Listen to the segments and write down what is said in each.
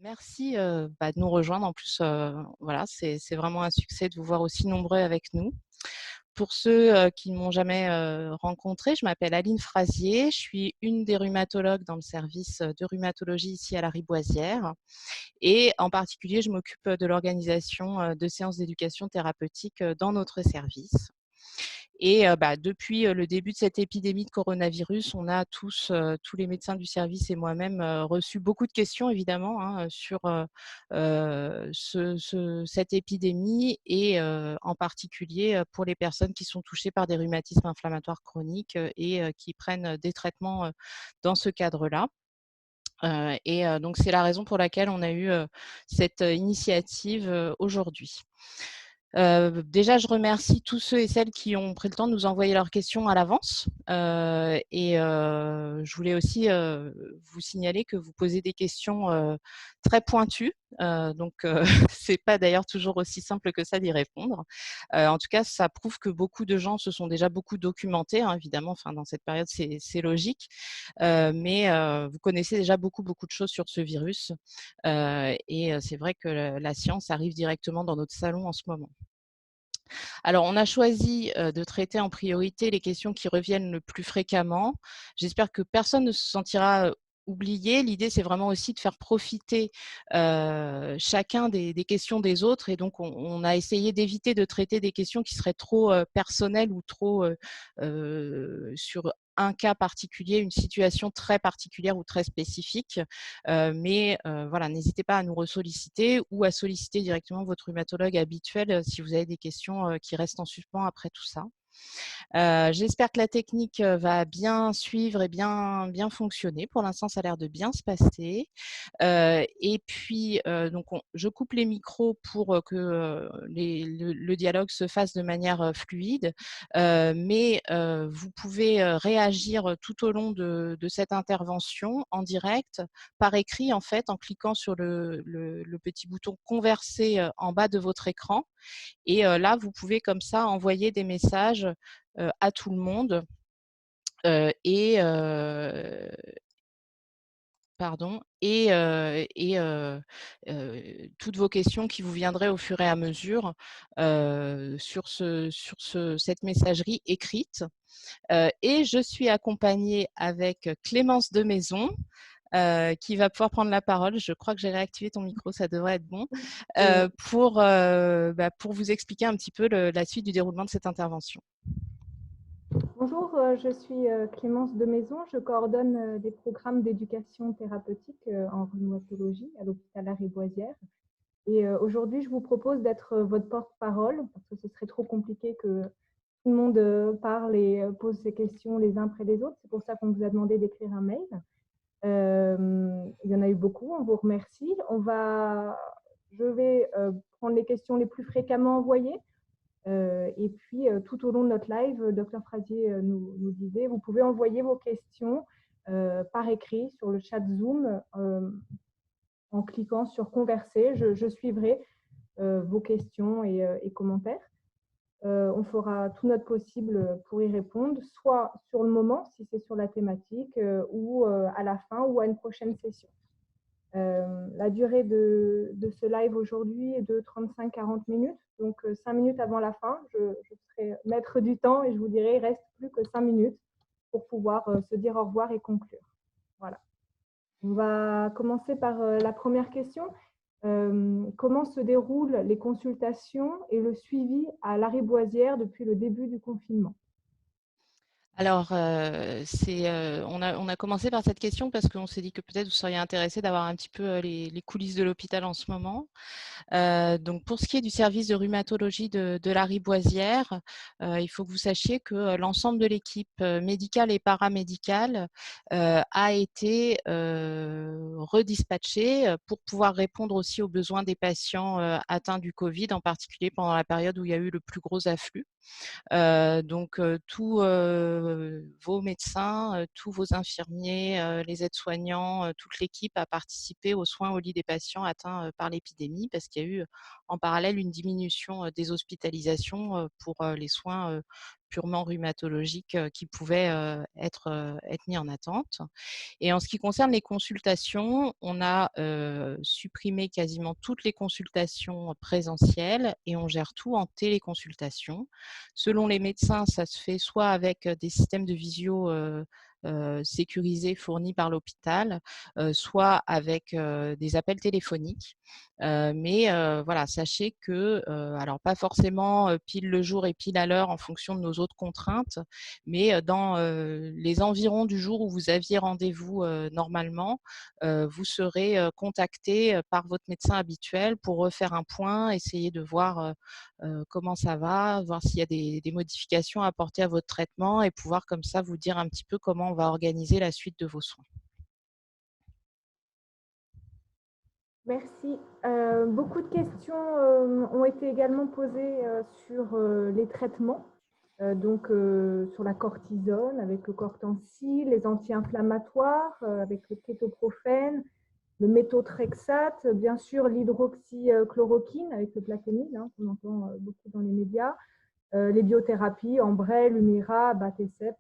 Merci, de nous rejoindre. En plus, voilà, c'est vraiment un succès de vous voir aussi nombreux avec nous. Pour ceux, qui ne m'ont jamais, rencontrée, je m'appelle Aline Frazier. Je suis une des rhumatologues dans le service, de rhumatologie ici à la Riboisière et en particulier, je m'occupe, de l'organisation, de séances d'éducation thérapeutique, dans notre service. Et depuis, le début de cette épidémie de coronavirus, on a tous, tous les médecins du service et moi-même, reçu beaucoup de questions évidemment, hein, sur, cette épidémie et en particulier, pour les personnes qui sont touchées par des rhumatismes inflammatoires chroniques, et qui prennent, des traitements, dans ce cadre-là. Donc c'est la raison pour laquelle on a eu, cette, initiative, aujourd'hui. Déjà, je remercie tous ceux et celles qui ont pris le temps de nous envoyer leurs questions à l'avance. Je voulais aussi, vous signaler que vous posez des questions, très pointues. C'est pas d'ailleurs toujours aussi simple que ça d'y répondre. En tout cas, ça prouve que beaucoup de gens se sont déjà beaucoup documentés, hein, évidemment, enfin dans cette période, c'est logique. Vous connaissez déjà beaucoup, beaucoup de choses sur ce virus. C'est vrai que la science arrive directement dans notre salon en ce moment. Alors, on a choisi, de traiter en priorité les questions qui reviennent le plus fréquemment. J'espère que personne ne se sentira, oublié. L'idée, c'est vraiment aussi de faire profiter, chacun des questions des autres et donc on a essayé d'éviter de traiter des questions qui seraient trop, personnelles ou trop, sur un cas particulier, une situation très particulière ou très spécifique. Voilà, n'hésitez pas à nous ressolliciter ou à solliciter directement votre rhumatologue habituel, si vous avez des questions, qui restent en suspens après tout ça. J'espère que la technique, va bien suivre et bien fonctionner. Pour l'instant, ça a l'air de bien se passer. Je coupe les micros pour, que, le dialogue se fasse de manière, fluide. Vous pouvez, réagir, tout au long de cette intervention en direct, par écrit en fait, en cliquant sur le petit bouton «Converser», en bas de votre écran là, vous pouvez comme ça envoyer des messages, à tout le monde, heu et heu, pardon toutes vos questions qui vous viendraient au fur et à mesure, cette messagerie écrite. Je suis accompagnée avec Clémence Demaison, qui va pouvoir prendre la parole. Je crois que j'ai réactivé ton micro, ça devrait être bon, Et pour vous expliquer un petit peu la suite du déroulement de cette intervention. bonjour, je suis Clémence Demaison. Je coordonne des programmes d'éducation thérapeutique en rhumatologie à l'hôpital Lariboisière. Et aujourd'hui, je vous propose d'être votre porte-parole parce que ce serait trop compliqué que tout le monde parle et pose ses questions les uns après les autres. C'est pour ça qu'on vous a demandé d'écrire un mail. Il y en a eu beaucoup, on vous remercie. Je vais prendre les questions les plus fréquemment envoyées. Et puis, tout au long de notre live, Dr Frazier nous disait, vous pouvez envoyer vos questions par écrit sur le chat Zoom en cliquant sur Converser. Je suivrai vos questions et commentaires. On fera tout notre possible pour y répondre, soit sur le moment, si c'est sur la thématique, ou à la fin ou à une prochaine session. La durée de ce live aujourd'hui est de 35-40 minutes. Donc, 5 minutes avant la fin, je serai maître du temps et je vous dirai, il reste plus que 5 minutes pour pouvoir se dire au revoir et conclure. Voilà. On va commencer par la première question. Comment se déroulent les consultations et le suivi à Lariboisière depuis le début du confinement? Alors, on a commencé par cette question parce qu'on s'est dit que peut-être vous seriez intéressés d'avoir un petit peu, les coulisses de l'hôpital en ce moment. Donc pour ce qui est du service de rhumatologie de la Riboisière, il faut que vous sachiez que, l'ensemble de l'équipe, médicale et paramédicale, a été, redispatché, pour pouvoir répondre aussi aux besoins des patients, atteints du covid, en particulier pendant la période où il y a eu le plus gros afflux. Tous, vos médecins, tous vos infirmiers, les aides-soignants, toute l'équipe a participé aux soins au lit des patients atteints, par l'épidémie parce qu'il y a eu, en parallèle une diminution, des hospitalisations, pour, les soins, purement rhumatologiques qui pouvaient être mis en attente. Et en ce qui concerne les consultations, on a supprimé quasiment toutes les consultations présentielles et on gère tout en téléconsultation. Selon les médecins, ça se fait soit avec des systèmes de visio sécurisés fournis par l'hôpital, soit avec des appels téléphoniques. Mais voilà, sachez que, alors pas forcément pile le jour et pile à l'heure en fonction de nos autres contraintes, mais dans les environs du jour où vous aviez rendez-vous normalement, vous serez contacté par votre médecin habituel pour refaire un point, essayer de voir comment ça va, voir s'il y a des modifications à apporter à votre traitement et pouvoir comme ça vous dire un petit peu comment on va organiser la suite de vos soins. Merci. Beaucoup de questions ont été également posées sur les traitements, donc sur la cortisone avec le Cortensi, les anti-inflammatoires avec le kétoprophène, le méthotrexate, bien sûr l'hydroxychloroquine avec le plaquenil, hein, qu'on entend beaucoup dans les médias, les biothérapies, Ambray, Lumira, Batecep.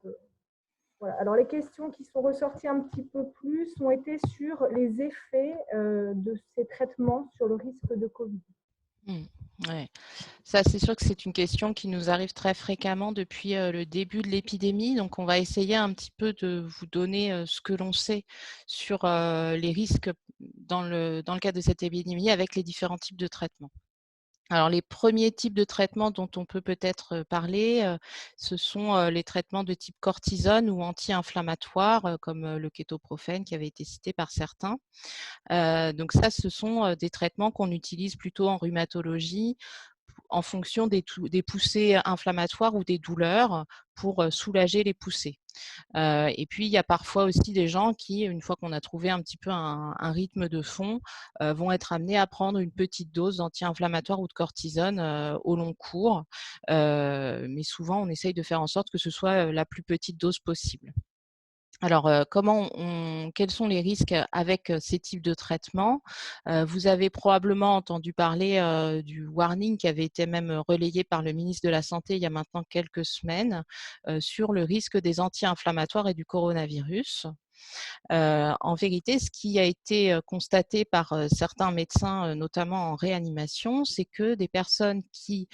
Voilà. Alors, les questions qui sont ressorties un petit peu plus ont été sur les effets de ces traitements sur le risque de Covid. Ouais. Ça, c'est sûr que c'est une question qui nous arrive très fréquemment depuis le début de l'épidémie. Donc, on va essayer un petit peu de vous donner ce que l'on sait sur les risques dans le cadre de cette épidémie avec les différents types de traitements. Alors, les premiers types de traitements dont on peut peut-être parler, ce sont les traitements de type cortisone ou anti-inflammatoires, comme le kétoprophène qui avait été cité par certains. Donc ça, ce sont des traitements qu'on utilise plutôt en rhumatologie en fonction des poussées inflammatoires ou des douleurs pour soulager les poussées. Et puis, il y a parfois aussi des gens qui, une fois qu'on a trouvé un petit peu un rythme de fond, vont être amenés à prendre une petite dose d'anti-inflammatoire ou de cortisone au long cours. Mais souvent, on essaye de faire en sorte que ce soit la plus petite dose possible. Alors, quels sont les risques avec ces types de traitements? Vous avez probablement entendu parler du warning qui avait été même relayé par le ministre de la Santé il y a maintenant quelques semaines sur le risque des anti-inflammatoires et du coronavirus. En vérité, ce qui a été constaté par certains médecins, notamment en réanimation, c'est que des personnes qui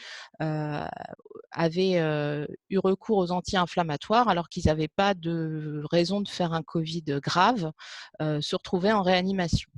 avaient eu recours aux anti-inflammatoires alors qu'ils n'avaient pas de raison de faire un Covid grave, se retrouvaient en réanimation.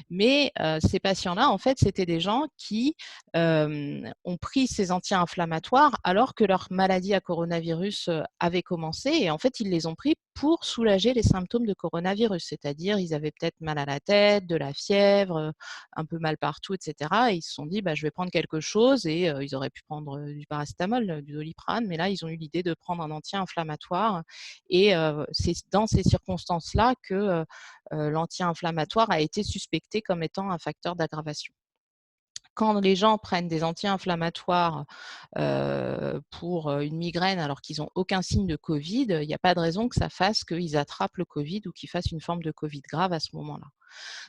Mais ces patients-là, en fait, c'était des gens qui ont pris ces anti-inflammatoires alors que leur maladie à coronavirus avait commencé. Et en fait, ils les ont pris pour soulager les symptômes de coronavirus. C'est-à-dire, ils avaient peut-être mal à la tête, de la fièvre, un peu mal partout, etc. Et ils se sont dit, bah, je vais prendre quelque chose. Et ils auraient pu prendre du paracétamol, du Doliprane. Mais là, ils ont eu l'idée de prendre un anti-inflammatoire. Et c'est dans ces circonstances-là que l'anti-inflammatoire a été suspecté comme étant un facteur d'aggravation. Quand les gens prennent des anti-inflammatoires pour une migraine alors qu'ils n'ont aucun signe de Covid, il n'y a pas de raison que ça fasse qu'ils attrapent le Covid ou qu'ils fassent une forme de Covid grave à ce moment-là.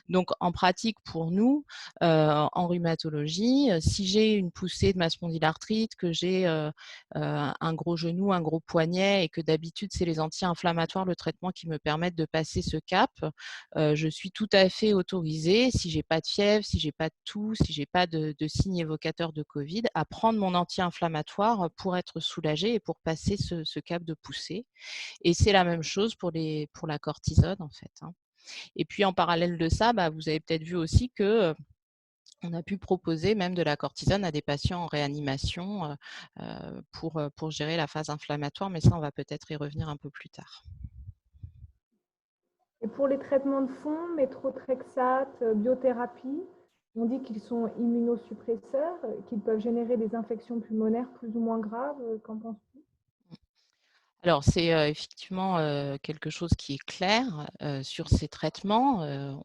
Donc, en pratique, pour nous, en rhumatologie, si j'ai une poussée de ma spondylarthrite, que j'ai un gros genou, un gros poignet et que d'habitude, c'est les anti-inflammatoires, le traitement qui me permettent de passer ce cap, je suis tout à fait autorisée, si j'ai pas de fièvre, si j'ai pas de toux, si j'ai pas de signes évocateurs de Covid, à prendre mon anti-inflammatoire pour être soulagée et pour passer ce cap de poussée. Et c'est la même chose pour la cortisone, en fait, hein. Et puis en parallèle de ça, bah, vous avez peut-être vu aussi que on a pu proposer même de la cortisone à des patients en réanimation pour gérer la phase inflammatoire, mais ça, on va peut-être y revenir un peu plus tard. Et pour les traitements de fond, méthotrexate, biothérapie, on dit qu'ils sont immunosuppresseurs, qu'ils peuvent générer des infections pulmonaires plus ou moins graves. Qu'en penses-tu? Alors, c'est effectivement quelque chose qui est clair sur ces traitements.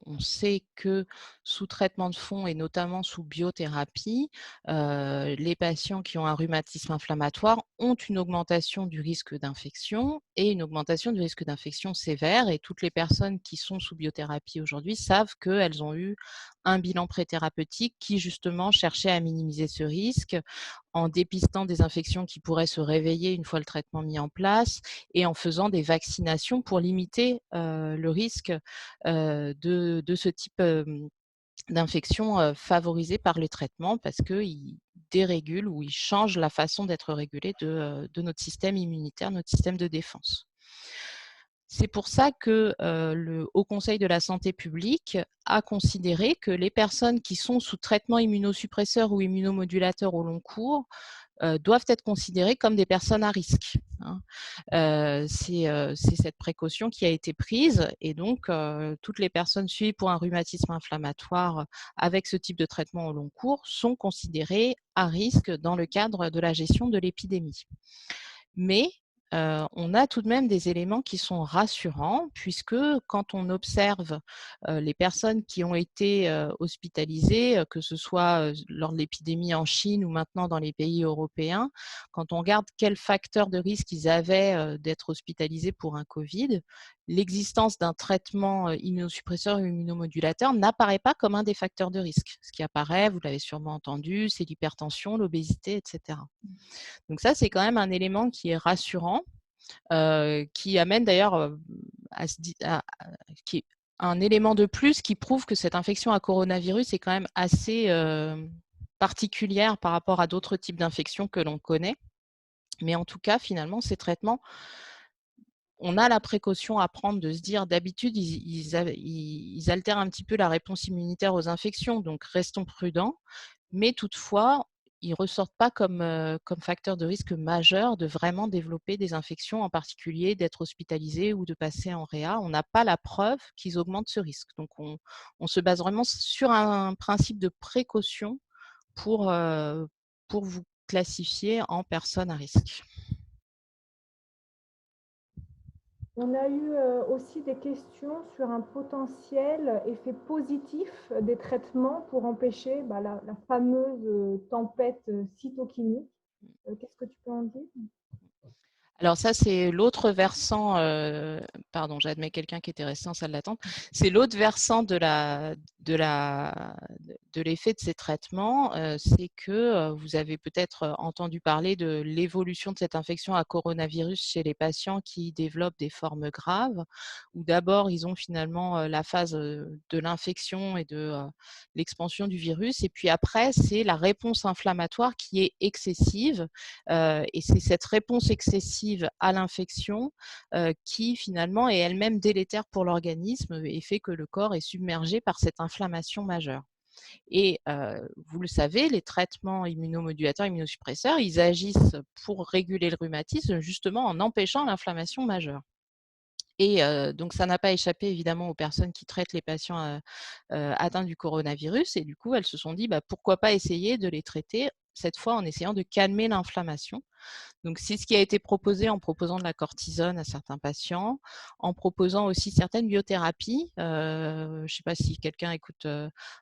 On sait que sous traitement de fond et notamment sous biothérapie, les patients qui ont un rhumatisme inflammatoire ont une augmentation du risque d'infection et une augmentation du risque d'infection sévère. Et toutes les personnes qui sont sous biothérapie aujourd'hui savent qu'elles ont eu un bilan préthérapeutique qui justement cherchait à minimiser ce risque en dépistant des infections qui pourraient se réveiller une fois le traitement mis en place et en faisant des vaccinations pour limiter le risque de ce type d'infection favorisée par les traitements parce qu'ils dérégulent ou ils changent la façon d'être régulé de notre système immunitaire, notre système de défense. C'est pour ça que le Haut Conseil de la santé publique a considéré que les personnes qui sont sous traitement immunosuppresseur ou immunomodulateur au long cours doivent être considérées comme des personnes à risque. C'est cette précaution qui a été prise et donc toutes les personnes suivies pour un rhumatisme inflammatoire avec ce type de traitement au long cours sont considérées à risque dans le cadre de la gestion de l'épidémie. Mais on a tout de même des éléments qui sont rassurants puisque quand on observe les personnes qui ont été hospitalisées, que ce soit lors de l'épidémie en Chine ou maintenant dans les pays européens, quand on regarde quels facteurs de risque ils avaient d'être hospitalisés pour un Covid, l'existence d'un traitement immunosuppresseur ou immunomodulateur n'apparaît pas comme un des facteurs de risque. Ce qui apparaît, vous l'avez sûrement entendu, c'est l'hypertension, l'obésité, etc. Donc ça, c'est quand même un élément qui est rassurant, qui amène d'ailleurs qui est un élément de plus qui prouve que cette infection à coronavirus est quand même assez particulière par rapport à d'autres types d'infections que l'on connaît. Mais en tout cas, finalement, ces traitements, on a la précaution à prendre de se dire d'habitude, ils altèrent un petit peu la réponse immunitaire aux infections, donc restons prudents. Mais toutefois, ils ne ressortent pas comme facteur de risque majeur de vraiment développer des infections, en particulier d'être hospitalisé ou de passer en réa. On n'a pas la preuve qu'ils augmentent ce risque. Donc, on se base vraiment sur un principe de précaution pour vous classifier en personne à risque. On a eu aussi des questions sur un potentiel effet positif des traitements pour empêcher la fameuse tempête cytokinique. Qu'est-ce que tu peux en dire? Alors ça, c'est l'autre versant, pardon, j'admets quelqu'un qui était resté en salle d'attente, c'est l'autre versant de l'effet de ces traitements, c'est que vous avez peut-être entendu parler de l'évolution de cette infection à coronavirus chez les patients qui développent des formes graves, où d'abord ils ont finalement la phase de l'infection et de l'expansion du virus, et puis après c'est la réponse inflammatoire qui est excessive, et c'est cette réponse excessive à l'infection qui finalement est elle-même délétère pour l'organisme et fait que le corps est submergé par cette inflammation majeure. Et vous le savez, les traitements immunomodulateurs, immunosuppresseurs, ils agissent pour réguler le rhumatisme justement en empêchant l'inflammation majeure. Et donc ça n'a pas échappé évidemment aux personnes qui traitent les patients atteints du coronavirus et du coup elles se sont dit pourquoi pas essayer de les traiter cette fois en essayant de calmer l'inflammation. Donc, c'est ce qui a été proposé en proposant de la cortisone à certains patients, en proposant aussi certaines biothérapies. Je ne sais pas si quelqu'un écoute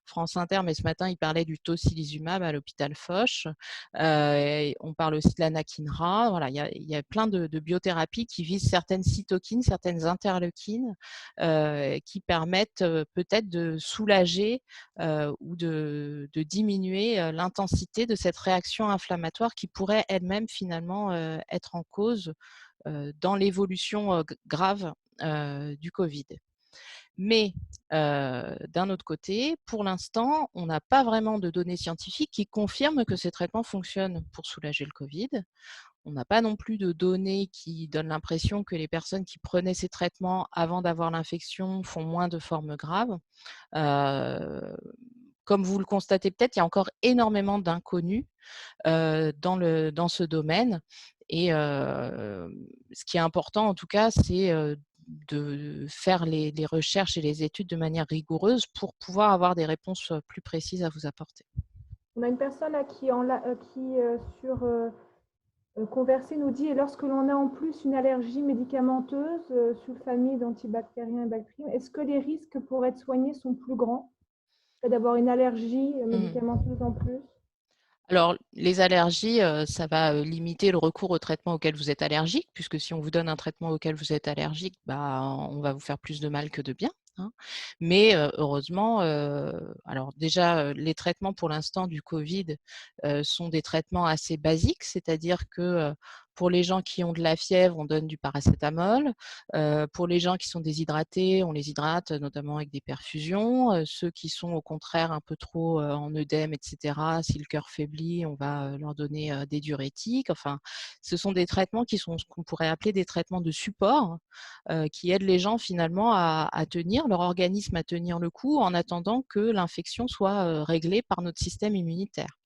France Inter, mais ce matin, il parlait du tocilizumab à l'hôpital Foch. On parle aussi de l'anakinra. Voilà, il y a plein de biothérapies qui visent certaines cytokines, certaines interleukines, qui permettent peut-être de soulager ou de diminuer l'intensité de cette réaction inflammatoire qui pourrait elle-même finalement être en cause dans l'évolution grave du Covid. Mais d'un autre côté, pour l'instant, on n'a pas vraiment de données scientifiques qui confirment que ces traitements fonctionnent pour soulager le Covid. On n'a pas non plus de données qui donnent l'impression que les personnes qui prenaient ces traitements avant d'avoir l'infection font moins de formes graves. Comme vous le constatez peut-être, il y a encore énormément d'inconnus dans ce domaine. Et ce qui est important, en tout cas, c'est de faire les recherches et les études de manière rigoureuse pour pouvoir avoir des réponses plus précises à vous apporter. On a une personne qui sur Conversé nous dit, et lorsque l'on a en plus une allergie médicamenteuse, sulfamide, antibactérien et bactérien, est-ce que les risques pour être soigné sont plus grands d'avoir une allergie médicamenteuse en plus? Alors, les allergies, ça va limiter le recours au traitement auquel vous êtes allergique, puisque si on vous donne un traitement auquel vous êtes allergique, on va vous faire plus de mal que de bien. hein. Mais heureusement, alors déjà, les traitements pour l'instant du Covid, sont des traitements assez basiques, c'est-à-dire que, pour les gens qui ont de la fièvre, on donne du paracétamol. Pour les gens qui sont déshydratés, on les hydrate, notamment avec des perfusions. Ceux qui sont au contraire un peu trop, en œdème et cetera, si le cœur faiblit, on va, leur donner, des diurétiques. Enfin, ce sont des traitements qui sont ce qu'on pourrait appeler des traitements de support, qui aident les gens finalement à tenir, leur organisme à tenir le coup en attendant que l'infection soit, réglée par notre système immunitaire.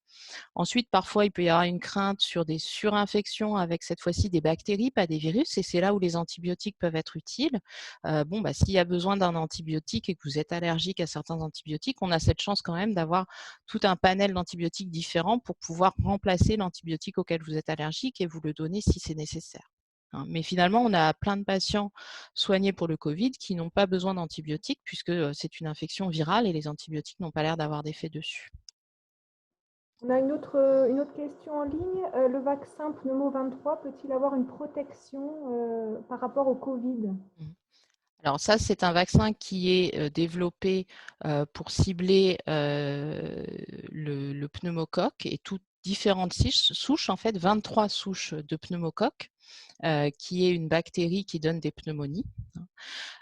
Ensuite, parfois, il peut y avoir une crainte sur des surinfections avec cette fois-ci des bactéries, pas des virus, et c'est là où les antibiotiques peuvent être utiles. Bon, bah, s'il y a besoin d'un antibiotique et que vous êtes allergique à certains antibiotiques, on a cette chance quand même d'avoir tout un panel d'antibiotiques différents pour pouvoir remplacer l'antibiotique auquel vous êtes allergique et vous le donner si c'est nécessaire. Hein. Mais finalement, on a plein de patients soignés pour le Covid qui n'ont pas besoin d'antibiotiques puisque c'est une infection virale et les antibiotiques n'ont pas l'air d'avoir d'effet dessus. On a une autre question en ligne. Le vaccin pneumo 23 peut-il avoir une protection par rapport au Covid? Mmh. Alors ça, c'est un vaccin qui est développé pour cibler le pneumocoque et toutes différentes souches, en fait 23 souches de pneumocoque, qui est une bactérie qui donne des pneumonies.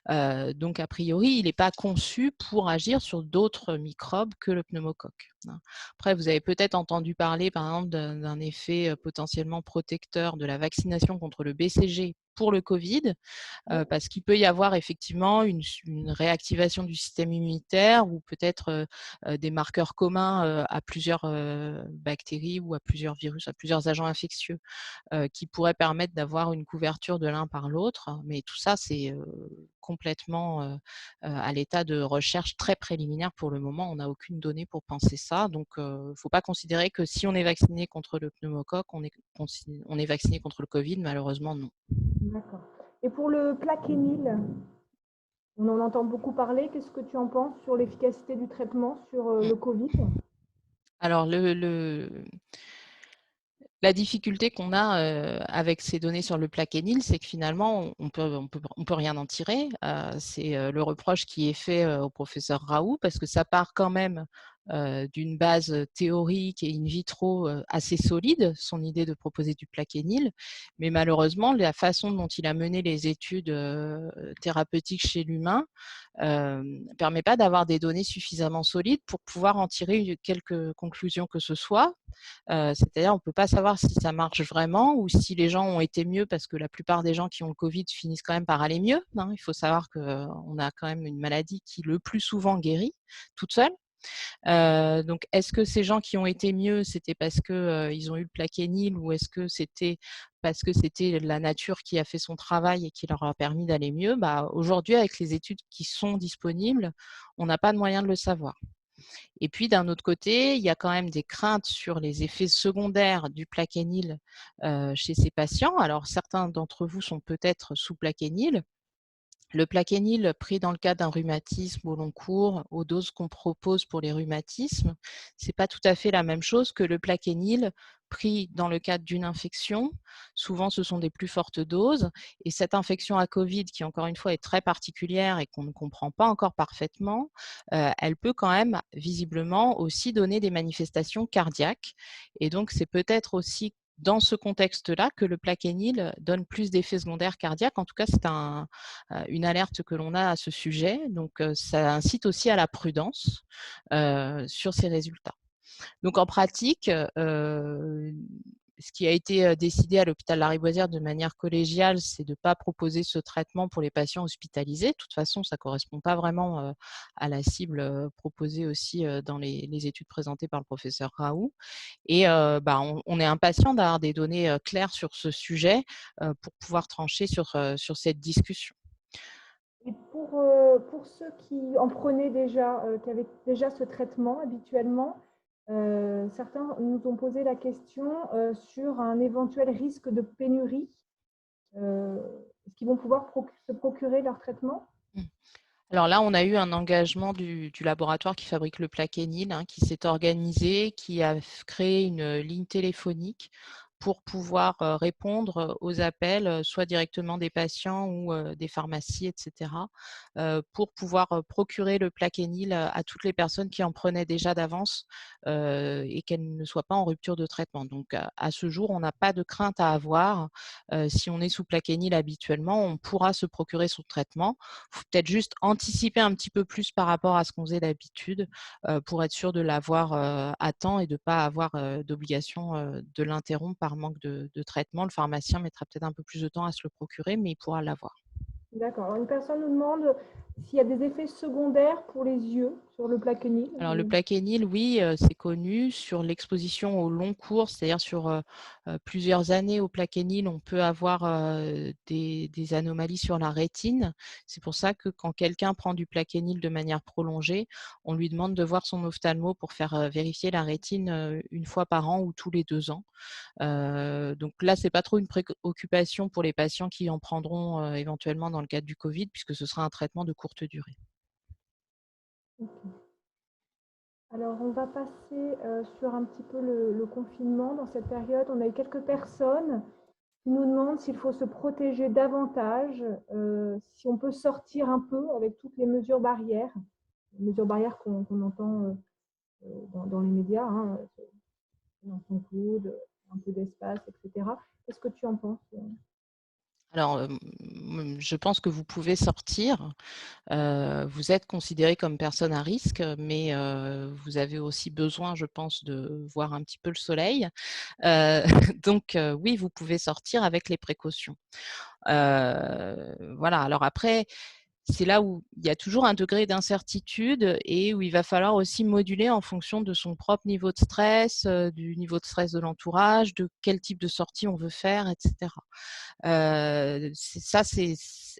Hein. Donc a priori, il n'est pas conçu pour agir sur d'autres microbes que le pneumocoque, hein. Après, vous avez peut-être entendu parler, par exemple, d'un effet potentiellement protecteur de la vaccination contre le BCG pour le Covid, Oui. parce qu'il peut y avoir effectivement une réactivation du système immunitaire ou peut-être des marqueurs communs à plusieurs bactéries ou à plusieurs virus, à plusieurs agents infectieux qui pourraient permettre d'avoir une couverture de l'un par l'autre. Mais tout ça, c'est complètement à l'état de recherche très préliminaire pour le moment. On n'a aucune donnée pour penser ça. Donc, il ne faut pas considérer que si on est vacciné contre le pneumocoque, on est vacciné contre le Covid. Malheureusement, non. D'accord. Et pour le plaquenil, on en entend beaucoup parler. Qu'est-ce que tu en penses sur l'efficacité du traitement sur Mm. le Covid? Alors, la difficulté qu'on a avec ces données sur le plaquenil, c'est que finalement, on peut rien en tirer. C'est le reproche qui est fait au professeur Raoult, parce que ça part quand même d'une base théorique et in vitro assez solide, son idée de proposer du plaquenil. Mais malheureusement, la façon dont il a mené les études thérapeutiques chez l'humain ne permet pas d'avoir des données suffisamment solides pour pouvoir en tirer quelques conclusions que ce soit. C'est-à-dire, on ne peut pas savoir si ça marche vraiment ou si les gens ont été mieux, parce que la plupart des gens qui ont le Covid finissent quand même par aller mieux, hein. Il faut savoir qu'on a quand même une maladie qui le plus souvent guérit toute seule. Donc, est-ce que ces gens qui ont été mieux, c'était parce que ils ont eu le plaquenil, ou est-ce que c'était parce que c'était la nature qui a fait son travail et qui leur a permis d'aller mieux? Bah, aujourd'hui, avec les études qui sont disponibles, on n'a pas de moyen de le savoir. Et puis d'un autre côté, il y a quand même des craintes sur les effets secondaires du plaquenil chez ces patients. Alors certains d'entre vous sont peut-être sous plaquenil. Le plaquenil pris dans le cadre d'un rhumatisme au long cours, aux doses qu'on propose pour les rhumatismes, c'est pas tout à fait la même chose que le plaquenil pris dans le cadre d'une infection. Souvent, ce sont des plus fortes doses. Et cette infection à Covid, qui encore une fois est très particulière et qu'on ne comprend pas encore parfaitement, elle peut quand même visiblement aussi donner des manifestations cardiaques. Et donc, c'est peut-être aussi dans ce contexte-là que le plaquenil donne plus d'effets secondaires cardiaques. En tout cas, c'est une alerte que l'on a à ce sujet. Donc, ça incite aussi à la prudence sur ces résultats. Donc, en pratique, ce qui a été décidé à l'hôpital Lariboisière de manière collégiale, c'est de ne pas proposer ce traitement pour les patients hospitalisés. De toute façon, ça ne correspond pas vraiment à la cible proposée aussi dans les études présentées par le professeur Raoult. Et bah, on est impatient d'avoir des données claires sur ce sujet pour pouvoir trancher sur cette discussion. Et pour ceux qui en prenaient déjà, qui avaient déjà ce traitement habituellement, certains nous ont posé la question sur un éventuel risque de pénurie. Est-ce qu'ils vont pouvoir se procurer leur traitement? Mmh. Alors là, on a eu un engagement du laboratoire qui fabrique le plaquenil, hein, qui s'est organisé, qui a créé une ligne téléphonique pour pouvoir répondre aux appels, soit directement des patients ou des pharmacies, etc., pour pouvoir procurer le Plaquenil à toutes les personnes qui en prenaient déjà d'avance et qu'elles ne soient pas en rupture de traitement. Donc, à ce jour, on n'a pas de crainte à avoir. Si on est sous Plaquenil habituellement, on pourra se procurer son traitement. Il faut peut-être juste anticiper un petit peu plus par rapport à ce qu'on faisait d'habitude pour être sûr de l'avoir à temps et de ne pas avoir d'obligation de l'interrompre par manque de traitement. Le pharmacien mettra peut-être un peu plus de temps à se le procurer, mais il pourra l'avoir. D'accord. Une personne nous demande s'il y a des effets secondaires pour les yeux sur le Plaquenil. Alors le Plaquenil, oui, c'est connu sur l'exposition au long cours, c'est-à-dire sur plusieurs années au Plaquenil, on peut avoir des anomalies sur la rétine. C'est pour ça que quand quelqu'un prend du Plaquenil de manière prolongée, on lui demande de voir son ophtalmo pour faire vérifier la rétine une fois par an ou tous les 2 ans. Donc là, c'est pas trop une préoccupation pour les patients qui en prendront éventuellement dans le cadre du Covid, puisque ce sera un traitement de courte durée. Okay. Alors, on va passer sur un petit peu le confinement. Dans cette période, on a eu quelques personnes qui nous demandent s'il faut se protéger davantage, si on peut sortir un peu avec toutes les mesures barrières qu'on entend dans les médias, hein, dans son coude, un peu d'espace, etc. Qu'est-ce que tu en penses? Alors, je pense que vous pouvez sortir. Vous êtes considéré comme personne à risque, mais vous avez aussi besoin, je pense, de voir un petit peu le soleil. Heu, donc oui, vous pouvez sortir avec les précautions. Voilà, alors après, c'est là où il y a toujours un degré d'incertitude et où il va falloir aussi moduler en fonction de son propre niveau de stress, du niveau de stress de l'entourage, de quel type de sortie on veut faire, et cetera. C'est ça,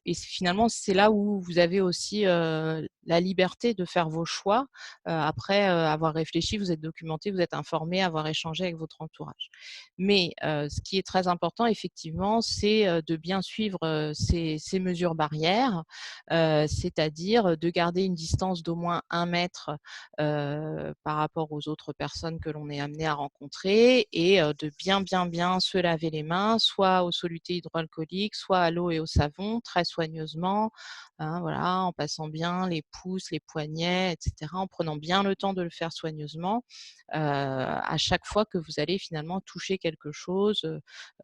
et finalement, c'est là où vous avez aussi la liberté de faire vos choix après avoir réfléchi, vous êtes documenté, vous êtes informé, avoir échangé avec votre entourage. Mais ce qui est très important, effectivement, c'est de bien suivre ces mesures barrières, c'est-à-dire de garder une distance d'au moins 1 mètre par rapport aux autres personnes que l'on est amené à rencontrer et de bien se laver les mains, soit au soluté hydroalcoolique, soit à l'eau et au savon, très soigneusement, hein, voilà, en passant bien les pouces, les poignets, et cetera, en prenant bien le temps de le faire soigneusement, à chaque fois que vous allez finalement toucher quelque chose,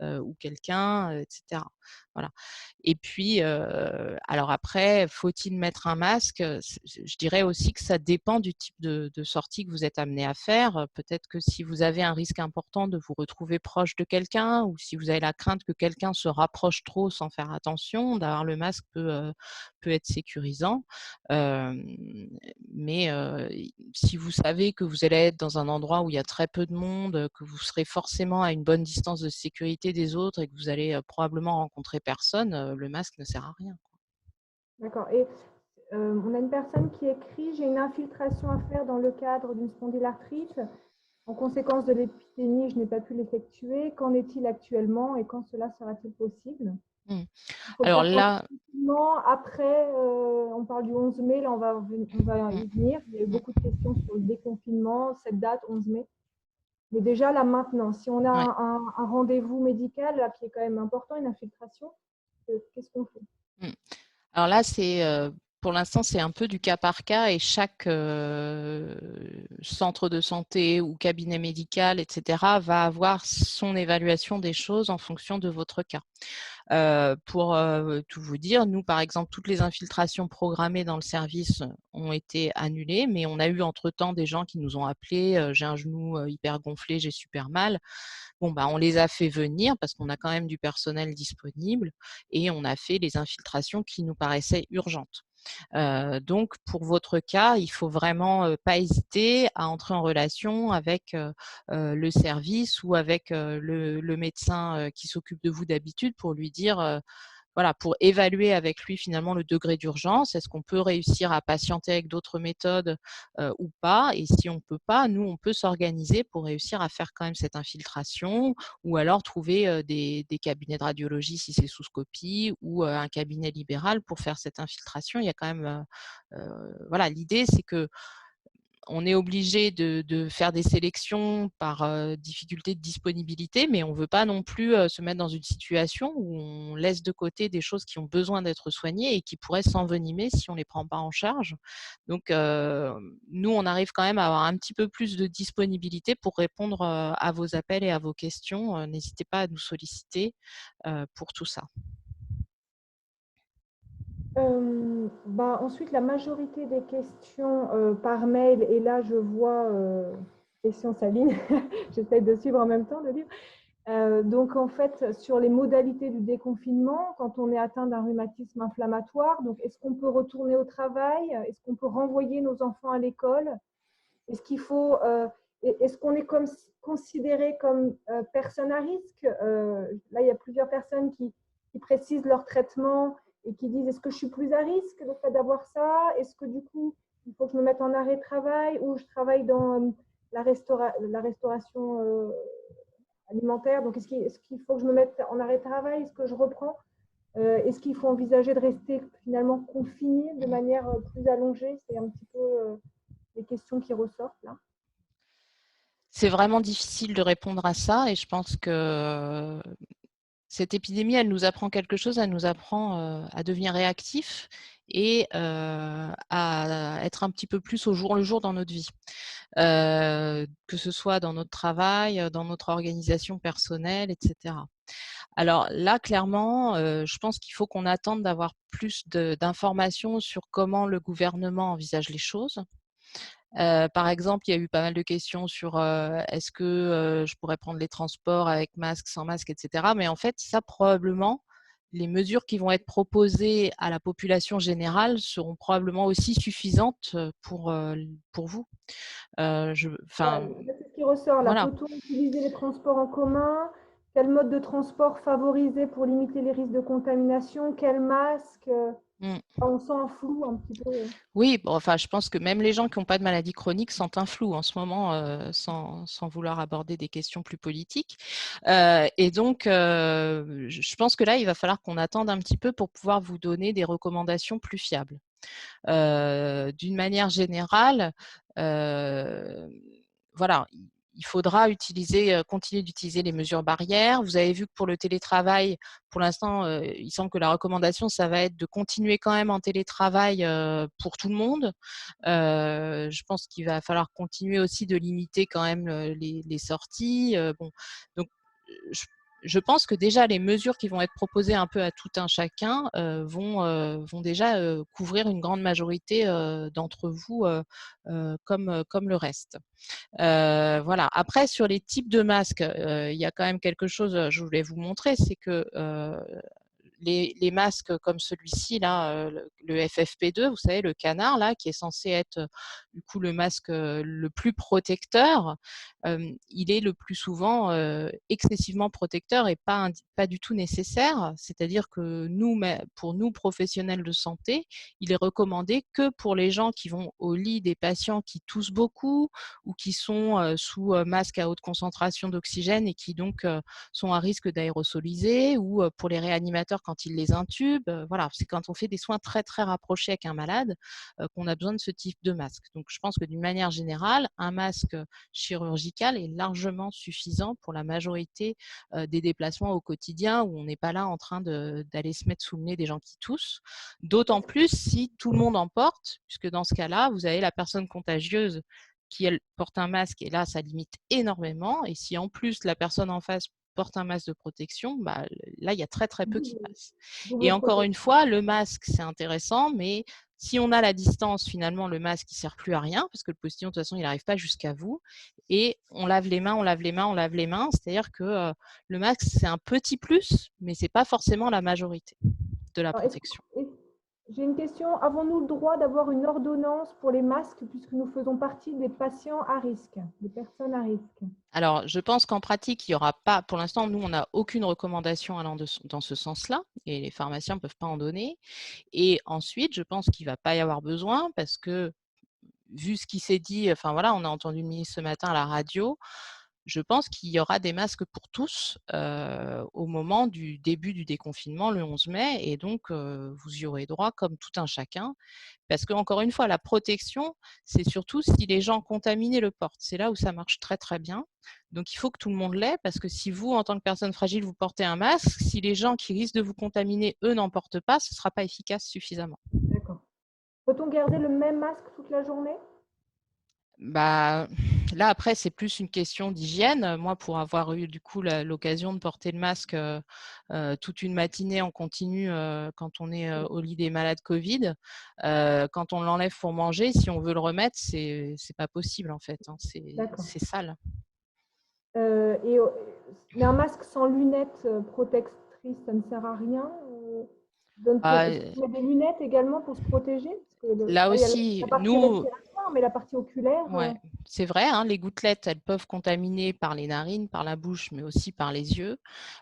ou quelqu'un, et cetera. Voilà. Et puis, alors après, faut-il mettre un masque? Je dirais aussi que ça dépend du type de sortie que vous êtes amené à faire. Peut-être que si vous avez un risque important de vous retrouver proche de quelqu'un ou si vous avez la crainte que quelqu'un se rapproche trop sans faire attention, d'avoir le masque peut être sécurisant. Hem, mais si vous savez que vous allez être dans un endroit où il y a très peu de monde, que vous serez forcément à une bonne distance de sécurité des autres et que vous allez probablement rencontrer personne, le masque ne sert à rien. D'accord. Et on a une personne qui écrit: j'ai une infiltration à faire dans le cadre d'une spondylarthrite. En conséquence de l'épidémie, je n'ai pas pu l'effectuer. Qu'en est-il actuellement et quand cela sera-t-il possible? Mmh. Il faut le Alors faire pendant là, le confinement. Après, on parle du 11 mai, là on va mmh, y venir. Il y a eu mmh, beaucoup de questions sur le déconfinement, cette date 11 mai. Mais déjà là maintenant, si on a ouais, un rendez-vous médical là, qui est quand même important, une infiltration, qu'est-ce qu'on fait? mmh. Alors là, pour l'instant, c'est un peu du cas par cas et chaque centre de santé ou cabinet médical, et cetera, va avoir son évaluation des choses en fonction de votre cas. Pour tout vous dire, nous, par exemple, toutes les infiltrations programmées dans le service ont été annulées, mais on a eu entre-temps des gens qui nous ont appelés, j'ai un genou hyper gonflé, j'ai super mal. Bon, bah, on les a fait venir parce qu'on a quand même du personnel disponible et on a fait les infiltrations qui nous paraissaient urgentes. Donc pour votre cas, il faut vraiment, pas hésiter à entrer en relation avec, le service ou avec, le médecin, qui s'occupe de vous d'habitude pour lui dire, voilà, pour évaluer avec lui finalement le degré d'urgence. Est-ce qu'on peut réussir à patienter avec d'autres méthodes ou pas? Et si on ne peut pas, nous, on peut s'organiser pour réussir à faire quand même cette infiltration ou alors trouver des cabinets de radiologie si c'est sous scopie ou un cabinet libéral pour faire cette infiltration. Il y a quand même, voilà, l'idée c'est que on est obligé de faire des sélections par difficulté de disponibilité, mais on ne veut pas non plus se mettre dans une situation où on laisse de côté des choses qui ont besoin d'être soignées et qui pourraient s'envenimer si on ne les prend pas en charge. Donc, nous, on arrive quand même à avoir un petit peu plus de disponibilité pour répondre à vos appels et à vos questions. N'hésitez pas à nous solliciter pour tout ça. Ensuite, la majorité des questions par mail, et là je vois question Sabine, j'essaie de suivre en même temps le livre. Donc en fait, sur les modalités du déconfinement, quand on est atteint d'un rhumatisme inflammatoire, donc est-ce qu'on peut retourner au travail? Est-ce qu'on peut renvoyer nos enfants à l'école? Est-ce qu'il faut, est-ce qu'on est considéré comme personne à risque? Là, il y a plusieurs personnes qui précisent leur traitement et qui disent est-ce que je suis plus à risque le fait d'avoir ça? Est-ce que du coup, il faut que je me mette en arrêt de travail ou je travaille dans la restauration alimentaire? Donc, est-ce qu'il faut que je me mette en arrêt de travail? Est-ce que je reprends? Est-ce qu'il faut envisager de rester finalement confiné de manière plus allongée? C'est un petit peu les questions qui ressortent là. C'est vraiment difficile de répondre à ça et je pense que cette épidémie, elle nous apprend quelque chose, elle nous apprend à devenir réactifs et à être un petit peu plus au jour le jour dans notre vie. Que ce soit dans notre travail, dans notre organisation personnelle, etc. Alors là, clairement, je pense qu'il faut qu'on attende d'avoir plus d'informations sur comment le gouvernement envisage les choses. Par exemple, il y a eu pas mal de questions sur est-ce que je pourrais prendre les transports avec masque, sans masque, etc. Mais en fait, ça probablement, les mesures qui vont être proposées à la population générale seront probablement aussi suffisantes pour vous. C'est ce qui ressort là. Voilà. Peut-on utiliser les transports en commun? Quel mode de transport favoriser pour limiter les risques de contamination? Quel masque? Mmh. On sent un flou un petit peu. Oui, bon, enfin, je pense que même les gens qui n'ont pas de maladie chronique sentent un flou en ce moment, sans vouloir aborder des questions plus politiques. Et donc, je pense que là, il va falloir qu'on attende un petit peu pour pouvoir vous donner des recommandations plus fiables. D'une manière générale, voilà, il faudra continuer d'utiliser les mesures barrières. Vous avez vu que pour le télétravail, pour l'instant, il semble que la recommandation, ça va être de continuer quand même en télétravail pour tout le monde. Je pense qu'il va falloir continuer aussi de limiter quand même les sorties. Bon, donc, je pense que déjà les mesures qui vont être proposées un peu à tout un chacun vont déjà couvrir une grande majorité d'entre vous comme le reste. Voilà. Après, sur les types de masques, il y a quand même quelque chose, je voulais vous montrer, c'est que les masques comme celui-ci, là, le FFP2, vous savez, le canard, là, qui est censé être du coup le masque le plus protecteur, il est le plus souvent excessivement protecteur et pas du tout nécessaire. C'est-à-dire que pour nous, professionnels de santé, il est recommandé que pour les gens qui vont au lit des patients qui toussent beaucoup ou qui sont sous masque à haute concentration d'oxygène et qui donc sont à risque d'aérosoliser, ou pour les réanimateurs quand ils les intubent. Voilà, c'est quand on fait des soins très très rapprochés avec un malade qu'on a besoin de ce type de masque. Donc je pense que d'une manière générale, un masque chirurgical est largement suffisant pour la majorité des déplacements au quotidien où on n'est pas là en train d'aller se mettre sous le nez des gens qui toussent. D'autant plus si tout le monde en porte, puisque dans ce cas-là, vous avez la personne contagieuse qui, elle, porte un masque, et là, ça limite énormément. Et si en plus la personne en face porte un masque de protection, bah, là, il y a très très peu qui passent. Et encore une fois, le masque, c'est intéressant, mais si on a la distance, finalement, le masque, il ne sert plus à rien, parce que le postillon, de toute façon, il n'arrive pas jusqu'à vous. Et on lave les mains, on lave les mains, on lave les mains. C'est-à-dire que le masque, c'est un petit plus, mais ce n'est pas forcément la majorité de la protection. J'ai une question. Avons-nous le droit d'avoir une ordonnance pour les masques puisque nous faisons partie des patients à risque, des personnes à risque? Alors, je pense qu'en pratique, il n'y aura pas, pour l'instant, nous, on n'a aucune recommandation allant dans ce sens-là, et les pharmaciens ne peuvent pas en donner. Et ensuite, je pense qu'il ne va pas y avoir besoin parce que, vu ce qui s'est dit, enfin voilà, on a entendu le ministre ce matin à la radio, Je pense qu'il y aura des masques pour tous au moment du début du déconfinement le 11 mai et donc vous y aurez droit comme tout un chacun. Parce qu'encore une fois, la protection, c'est surtout si les gens contaminés le portent. C'est là où ça marche très très bien. Donc il faut que tout le monde l'ait parce que si vous, en tant que personne fragile, vous portez un masque, si les gens qui risquent de vous contaminer, eux, n'en portent pas, ce ne sera pas efficace suffisamment. D'accord. Peut-on garder le même masque toute la journée? Bah, là, après, c'est plus une question d'hygiène. Moi, pour avoir eu du coup l'occasion de porter le masque toute une matinée en continu quand on est au lit des malades Covid, quand on l'enlève pour manger, si on veut le remettre, c'est pas possible en fait. Hein. D'accord. C'est sale. Mais un masque sans lunettes protectrices, ça ne sert à rien. Bah, Est-ce qu'on met des lunettes également pour se protéger? Parce que là là, il y a aussi, la partie nous, respiratoire, mais la partie oculaire. ouais, c'est vrai, hein, les gouttelettes, elles peuvent contaminer par les narines, par la bouche, mais aussi par les yeux.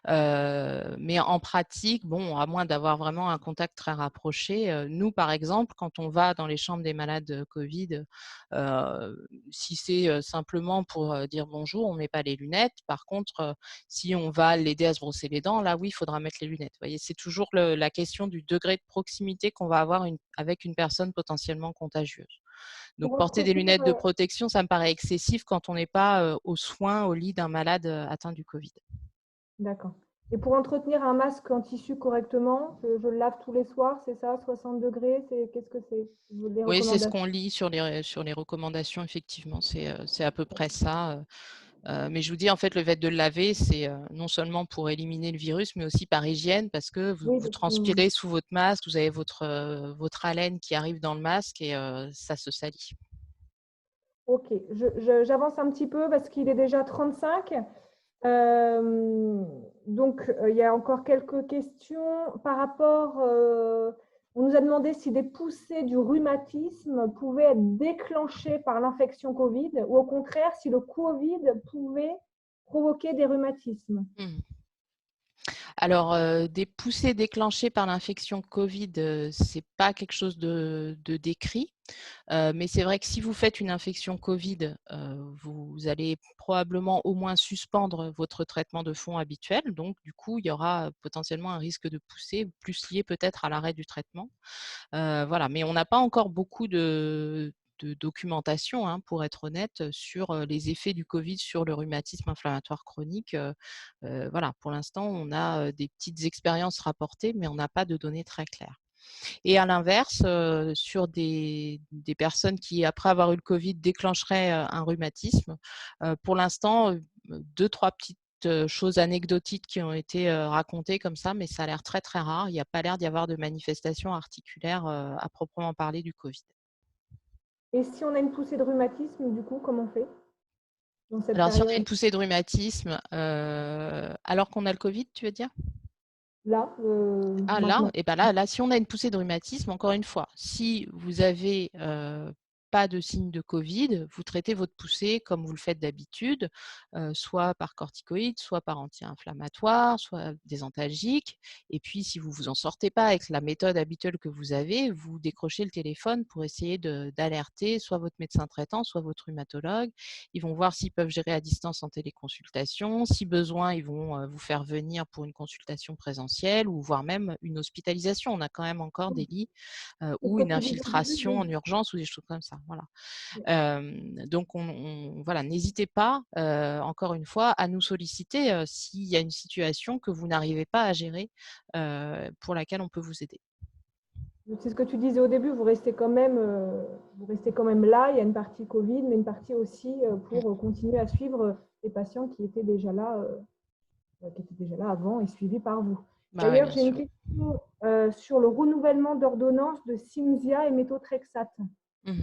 Mais en pratique, bon, à moins d'avoir vraiment un contact très rapproché, nous, par exemple, quand on va dans les chambres des malades Covid, si c'est simplement pour dire bonjour, on ne met pas les lunettes. Par contre, si on va l'aider à se brosser les dents, là, oui, il faudra mettre les lunettes. Vous voyez, c'est toujours la question du degré de proximité qu'on va avoir avec une personne potentiellement contagieuse. Donc, Pour porter des entretenir, lunettes de protection, ça me paraît excessif quand on n'est pas aux soins, au lit d'un malade atteint du Covid. d'accord. Et pour entretenir un masque en tissu correctement, je le lave tous les soirs, c'est ça, 60 degrés, qu'est-ce que c'est? Les Oui, c'est ce recommandations? qu'on lit sur les recommandations, effectivement, c'est à peu près ça. Mais je vous dis, en fait, le fait de le laver, c'est non seulement pour éliminer le virus, mais aussi par hygiène, parce que Oui, vous parce que transpirez sous votre masque, vous avez votre haleine qui arrive dans le masque et ça se salit. ok, j'avance un petit peu parce qu'il est déjà 35. Il y a encore quelques questions par rapport. On nous a demandé si des poussées du rhumatisme pouvaient être déclenchées par l'infection Covid ou au contraire si le Covid pouvait provoquer des rhumatismes. Mmh. Alors, des poussées déclenchées par l'infection Covid, c'est pas quelque chose de décrit. Mais c'est vrai que si vous faites une infection Covid, vous allez probablement au moins suspendre votre traitement de fond habituel. Donc du coup, il y aura potentiellement un risque de poussée, plus lié peut-être à l'arrêt du traitement. Voilà, mais on n'a pas encore beaucoup de documentation, hein, pour être honnête, sur les effets du Covid sur le rhumatisme inflammatoire chronique. Voilà, pour l'instant, on a des petites expériences rapportées, mais on n'a pas de données très claires. Et à l'inverse, sur des personnes qui, après avoir eu le Covid, déclencheraient un rhumatisme, pour l'instant, 2-3 petites choses anecdotiques qui ont été racontées comme ça, mais ça a l'air très très rare. Il n'y a pas l'air d'y avoir de manifestations articulaires à proprement parler du Covid. Et si on a une poussée de rhumatisme, du coup, comment on fait dans cette Alors, si on a une période? poussée de rhumatisme, alors qu'on a le Covid, tu veux dire? Là, Ah là, maintenant. et ben là, si on a une poussée de rhumatisme, encore une fois, si vous avez pas de signe de Covid, vous traitez votre poussée comme vous le faites d'habitude, soit par corticoïdes, soit par anti-inflammatoire, soit des antalgiques. Et puis, si vous vous en sortez pas avec la méthode habituelle que vous avez, vous décrochez le téléphone pour essayer d'alerter soit votre médecin traitant, soit votre rhumatologue. Ils vont voir s'ils peuvent gérer à distance en téléconsultation. Si besoin, ils vont vous faire venir pour une consultation présentielle ou voire même une hospitalisation. On a quand même encore des lits C'est ce ou que une tu disais au début. infiltration en urgence ou des choses comme ça. Voilà. Donc, voilà, n'hésitez pas, encore une fois, à nous solliciter s'il y a une situation que vous n'arrivez pas à gérer, pour laquelle on peut vous aider. C'est ce que tu disais au début, vous restez quand même là. Il y a une partie Covid, mais une partie aussi Mmh. pour continuer à suivre les patients qui étaient déjà là avant et suivis par vous. Bah oui, D'ailleurs, bien j'ai une sûr. question sur le renouvellement d'ordonnance de Cimzia et méthotrexate. Mmh.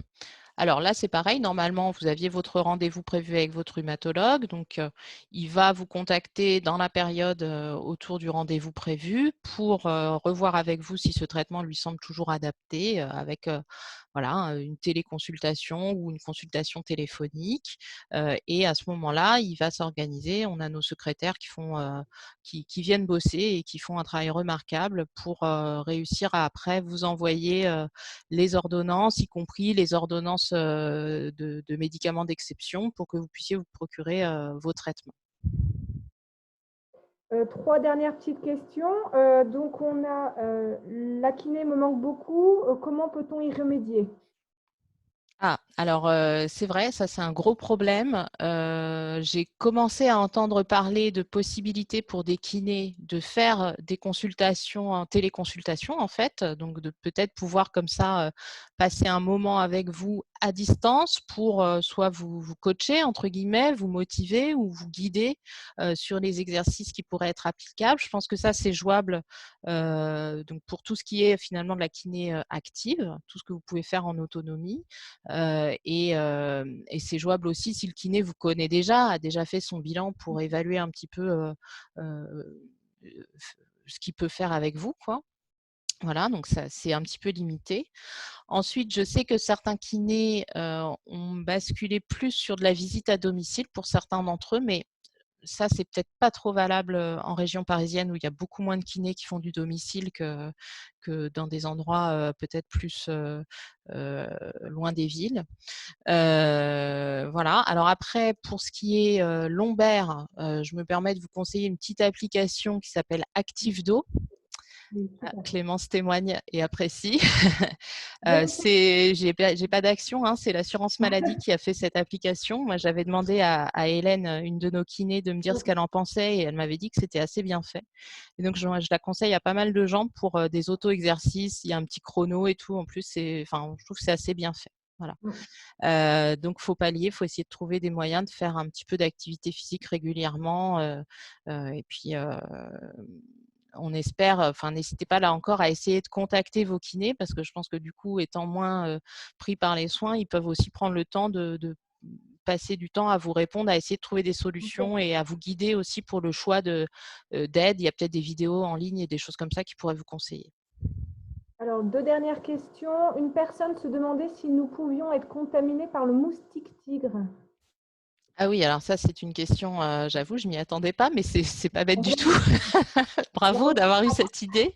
Alors là, c'est pareil. Normalement, vous aviez votre rendez-vous prévu avec votre rhumatologue. Donc, il va vous contacter dans la période autour du rendez-vous prévu pour revoir avec vous si ce traitement lui semble toujours adapté avec voilà, une téléconsultation ou une consultation téléphonique. Et à ce moment-là, il va s'organiser. On a nos secrétaires qui viennent bosser et qui font un travail remarquable pour réussir à après vous envoyer les ordonnances, y compris les ordonnances bourse de médicaments d'exception pour que vous puissiez vous procurer vos traitements. 3 dernières petites questions. Donc, on a la kiné me manque beaucoup. Comment peut-on y remédier? Ah, alors c'est vrai, ça c'est un gros problème. J'ai commencé à entendre parler de possibilités pour des kinés de faire des consultations en téléconsultation en fait, donc de peut-être pouvoir comme ça passer un moment avec vous à distance pour soit vous coacher entre guillemets, vous motiver ou vous guider sur les exercices qui pourraient être applicables. Je pense que ça c'est jouable donc pour tout ce qui est finalement de la kiné active, tout ce que vous pouvez faire en autonomie. Et c'est jouable aussi si le kiné vous connaît déjà, a déjà fait son bilan pour évaluer un petit peu ce qu'il peut faire avec vous, quoi. Voilà, donc ça c'est un petit peu limité. Ensuite, je sais que certains kinés ont basculé plus sur de la visite à domicile pour certains d'entre eux, mais ça, c'est peut-être pas trop valable en région parisienne où il y a beaucoup moins de kinés qui font du domicile que dans des endroits peut-être plus loin des villes. Voilà. Alors après, pour ce qui est lombaire, je me permets de vous conseiller une petite application qui s'appelle ActiveDo. Oui, tout à fait. Clémence témoigne et apprécie. Bonne J'ai pas d'action, hein, c'est l'assurance maladie qui a fait cette application. Moi, j'avais demandé à Hélène, une de nos kinés, de me dire ce qu'elle en pensait et elle m'avait dit que c'était assez bien fait. Et donc, je la conseille à pas mal de gens pour des auto-exercices. Il y a un petit chrono et tout. En plus, enfin, je trouve que c'est assez bien fait. Voilà. Donc, faut pallier, faut essayer de trouver des moyens de faire un petit peu d'activité physique régulièrement. Et puis, on espère, enfin, n'hésitez pas là encore à essayer de contacter vos kinés parce que je pense que du coup, étant moins pris par les soins, ils peuvent aussi prendre le temps de passer du temps à vous répondre, à essayer de trouver des solutions et à vous guider aussi pour le choix d'aide. Il y a peut-être des vidéos en ligne et des choses comme ça qui pourraient vous conseiller. Alors, 2 dernières questions. Une personne se demandait si nous pouvions être contaminés par le moustique tigre. Ah oui, alors ça, c'est une question, j'avoue, je m'y attendais pas, mais c'est pas bête du tout. Bravo d'avoir eu cette idée.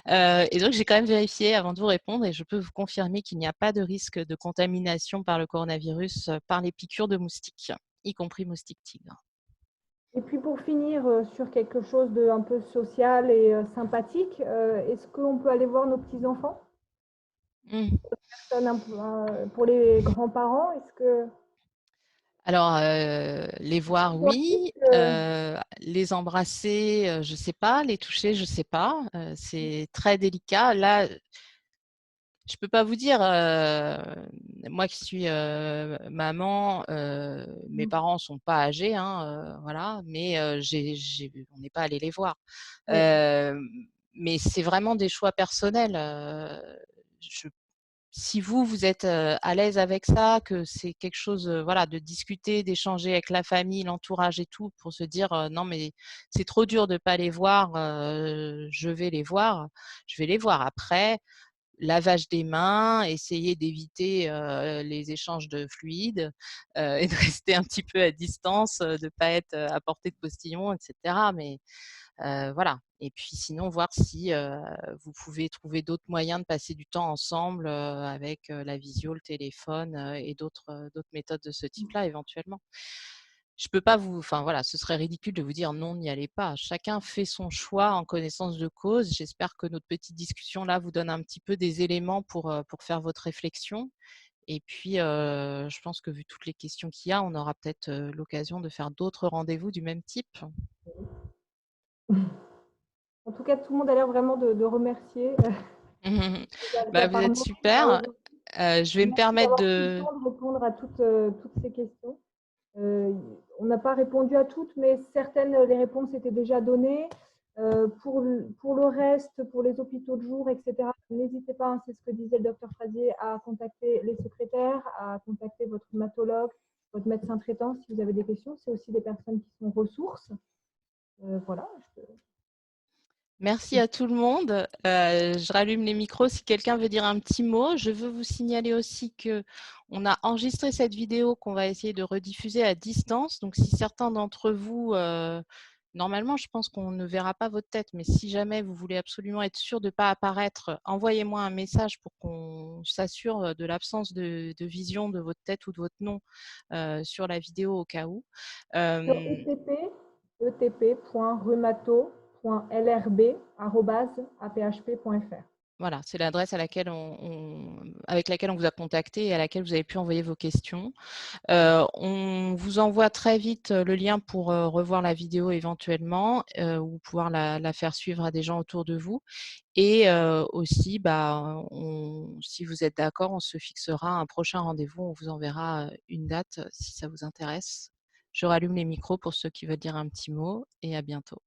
Et donc, j'ai quand même vérifié avant de vous répondre et je peux vous confirmer qu'il n'y a pas de risque de contamination par le coronavirus par les piqûres de moustiques, y compris moustiques tigres. Et puis pour finir sur quelque chose de un peu social et sympathique, est-ce qu'on peut aller voir nos petits-enfants? Mmh. Pour les grands-parents, est-ce que Alors, les voir, oui. euh, Les embrasser, je sais pas. Les toucher, je sais pas. C'est très délicat. Là, je peux pas vous dire, moi qui suis maman, mes parents sont pas âgés, hein, voilà, mais on n'est pas allé les voir. oui. Mais c'est vraiment des choix personnels. Je Si vous êtes à l'aise avec ça, que c'est quelque chose, voilà, de discuter, d'échanger avec la famille, l'entourage et tout, pour se dire non mais c'est trop dur de pas les voir, je vais les voir, je vais les voir. Après, lavage des mains, essayer d'éviter les échanges de fluides et de rester un petit peu à distance, de pas être à portée de postillon, etc. Mais voilà. Et puis sinon, voir si vous pouvez trouver d'autres moyens de passer du temps ensemble avec la visio, le téléphone et d'autres méthodes de ce type-là éventuellement. Je peux pas enfin voilà, ce serait ridicule de vous dire non, n'y allez pas. Chacun fait son choix en connaissance de cause. J'espère que notre petite discussion là vous donne un petit peu des éléments pour faire votre réflexion. Et puis, je pense que vu toutes les questions qu'il y a, on aura peut-être l'occasion de faire d'autres rendez-vous du même type. En tout cas, tout le monde a l'air vraiment de remercier Bah, vous par êtes nos là super. aujourd'hui. Je vais me Merci permettre d'avoir pris le de… temps de répondre à toutes ces questions. On n'a pas répondu à toutes, mais certaines, les réponses étaient déjà données. Pour le reste, pour les hôpitaux de jour, etc., n'hésitez pas, hein, c'est ce que disait le docteur Frazier, à contacter les secrétaires, à contacter votre rhumatologue, votre médecin traitant si vous avez des questions. C'est aussi des personnes qui sont ressources. Voilà. Merci à tout le monde. Je rallume les micros si quelqu'un veut dire un petit mot. Je veux vous signaler aussi qu'on a enregistré cette vidéo qu'on va essayer de rediffuser à distance. Donc, si certains d'entre vous Normalement, je pense qu'on ne verra pas votre tête, mais si jamais vous voulez absolument être sûr de ne pas apparaître, envoyez-moi un message pour qu'on s'assure de l'absence de vision de votre tête ou de votre nom sur la vidéo au cas où. Sur etp.rhumato.lrb@aphp.fr. Voilà, c'est l'adresse avec laquelle on vous a contacté et à laquelle vous avez pu envoyer vos questions. On vous envoie très vite le lien pour revoir la vidéo éventuellement ou pouvoir la faire suivre à des gens autour de vous. Et aussi, si vous êtes d'accord, on se fixera un prochain rendez-vous. On vous enverra une date si ça vous intéresse. Je rallume les micros pour ceux qui veulent dire un petit mot et à bientôt.